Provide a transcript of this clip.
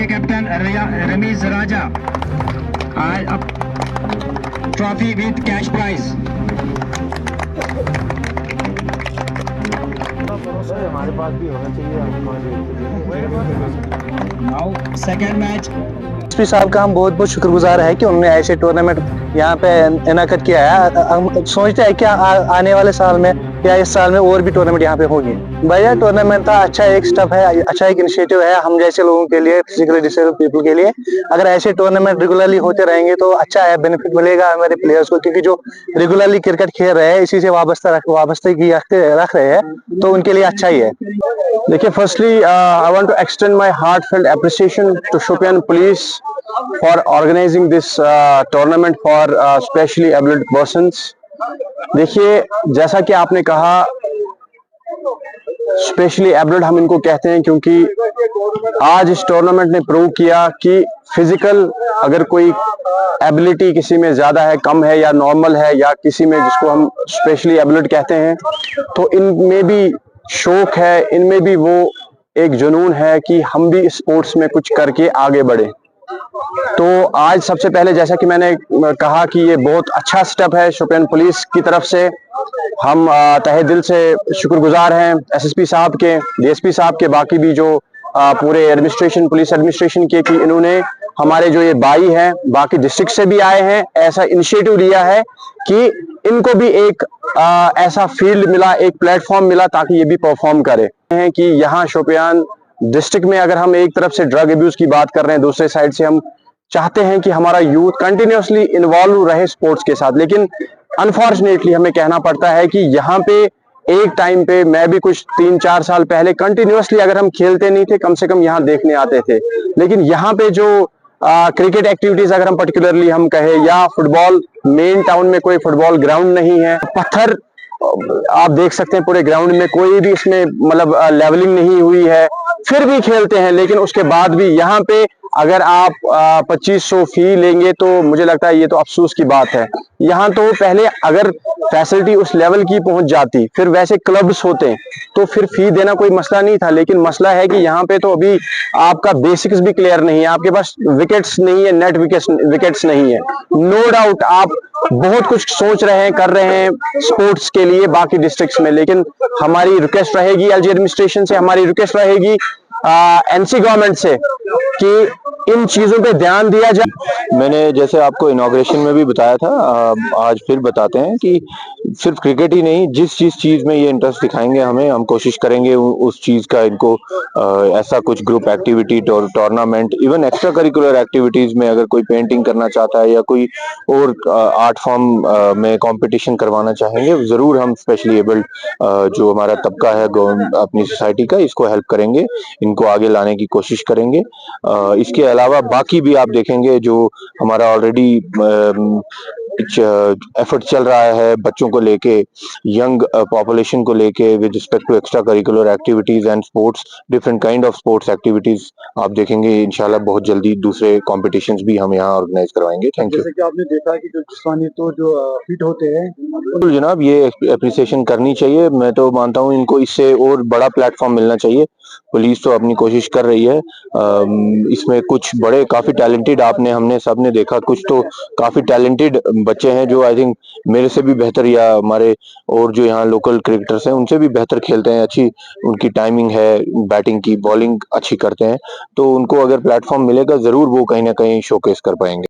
captain Ramiz Raja. Trophy with cash prize. हमारे पास भी होना चाहिए। Now second match. एसपी साहब का हम बहुत बहुत शुक्रगुजार है कि उन्होंने ऐसे टूर्नामेंट यहाँ पे इनाकद किया है। हम सोचते हैं कि आने वाले साल में या इस साल में और भी टूर्नामेंट यहाँ पे होगी। बढ़िया टूर्नामेंट था, अच्छा एक स्टेप है, अच्छा एक इनिशिएटिव है हम जैसे लोगों के लिए, फिजिकली डिसेबल पीपल के लिए। अगर ऐसे टूर्नामेंट रेगुलरली होते रहेंगे तो अच्छा है, बेनिफिट मिलेगा हमारे प्लेयर्स को, क्योंकि जो रेगुलरली क्रिकेट खेल रहे हैं इसी से वाबस्तगी रख रहे हैं, तो उनके लिए अच्छा ही है। देखिए, firstly I want to extend my heartfelt appreciation to Shopian police for organising this tournament for specially abled persons. देखिए, जैसा कि आपने कहा, स्पेशली एबल्ड हम इनको कहते हैं क्योंकि आज इस टूर्नामेंट ने प्रूव किया कि फिजिकल अगर कोई एबिलिटी किसी में ज्यादा है, कम है या नॉर्मल है, या किसी में जिसको हम स्पेशली एबल्ड कहते हैं, तो इनमें भी शौक है, इनमें भी वो एक जुनून है कि हम भी स्पोर्ट्स में कुछ करके आगे बढ़े। तो आज सबसे पहले जैसा कि मैंने कहा कि ये बहुत अच्छा स्टेप है शोपियान पुलिस की तरफ से। हम तहे दिल से शुक्रगुजार हैं एसएसपी साहब के, डीएसपी साहब के, बाकी भी जो पूरे एडमिनिस्ट्रेशन, पुलिस एडमिनिस्ट्रेशन के, कि इन्होंने हमारे जो ये भाई हैं बाकी डिस्ट्रिक्ट से भी आए हैं, ऐसा इनिशिएटिव लिया है कि इनको भी एक ऐसा फील्ड मिला, एक प्लेटफॉर्म मिला ताकि ये भी परफॉर्म करे हैं। कि यहाँ शोपियान डिस्ट्रिक्ट में अगर हम एक तरफ से ड्रग अब्यूज की बात कर रहे हैं, दूसरे साइड से हम चाहते हैं कि हमारा यूथ कंटिन्यूअसली इन्वॉल्व रहे स्पोर्ट्स के साथ, लेकिन अनफॉर्चुनेटली हमें कहना पड़ता है कि यहाँ पे एक टाइम पे, मैं भी कुछ 3-4 साल पहले कंटिन्यूअसली अगर हम खेलते नहीं थे, कम से कम यहाँ देखने आते थे, लेकिन यहाँ पे जो क्रिकेट एक्टिविटीज अगर हम पर्टिकुलरली हम कहे, या फुटबॉल, मेन टाउन में कोई फुटबॉल ग्राउंड नहीं है, पत्थर आप देख सकते हैं पूरे ग्राउंड में, कोई भी इसमें मतलब लेवलिंग नहीं हुई है, फिर भी खेलते हैं। लेकिन उसके बाद भी यहाँ पे अगर आप 2500 फी लेंगे तो मुझे लगता है ये तो अफसोस की बात है। यहाँ तो पहले अगर फैसिलिटी उस लेवल की पहुंच जाती, फिर वैसे क्लब्स होते तो फिर फी देना कोई मसला नहीं था, लेकिन मसला है कि यहाँ पे तो अभी आपका बेसिक्स भी क्लियर नहीं है, आपके पास विकेट्स नहीं है, नेट विकेट्स नहीं है। नो डाउट आप बहुत कुछ सोच रहे हैं, कर रहे हैं स्पोर्ट्स के लिए बाकी डिस्ट्रिक्ट्स में, लेकिन हमारी रिक्वेस्ट रहेगी एलजी एडमिनिस्ट्रेशन से, हमारी रिक्वेस्ट रहेगी एनसी गवर्नमेंट से कि इन चीजों पे ध्यान दिया जाए। मैंने जैसे आपको इनॉग्रेशन में भी बताया था, आज फिर बताते हैं कि सिर्फ क्रिकेट ही नहीं, जिस चीज में ये इंटरेस्ट दिखाएंगे हम कोशिश करेंगे उस चीज का इनको ऐसा कुछ group activity, tournament, even extra curricular activities में अगर कोई पेंटिंग करना चाहता है या कोई और आर्ट फॉर्म में कंपटीशन करवाना चाहेंगे, जरूर हम स्पेशली एबल्ड जो हमारा तबका है अपनी सोसाइटी का, इसको हेल्प करेंगे, इनको आगे लाने की कोशिश करेंगे। इसके अलावा बाकी भी आप देखेंगे जो हमारा ऑलरेडी एफर्ट चल रहा है बच्चों को लेके, यंग पॉपुलेशन को लेके, with respect to extra curricular activities and sports, different kind of sports activities आप देखेंगे इंशाल्लाह बहुत जल्दी दूसरे कॉम्पिटिशंस भी हम यहाँ ऑर्गेनाइज करवाएंगे। Thank you. जैसे कि आपने देखा कि जो जिस्मानी तो जो फिट होते हैं, बिल्कुल जनाब, ये अप्रिसिएशन करनी चाहिए। मैं तो मानता हूँ इनको इससे और बड़ा प्लेटफॉर्म मिलना चाहिए। पुलिस तो अपनी कोशिश कर रही है, इसमें कुछ बड़े काफी टैलेंटेड हमने सबने देखा, कुछ तो काफी टैलेंटेड बच्चे हैं जो आई थिंक मेरे से भी बेहतर, या हमारे और जो यहाँ लोकल क्रिकेटर्स हैं उनसे भी बेहतर खेलते हैं, अच्छी उनकी टाइमिंग है, बैटिंग की, बॉलिंग अच्छी करते हैं, तो उनको अगर प्लेटफॉर्म मिलेगा जरूर वो कहीं ना कहीं शोकेस कर पाएंगे।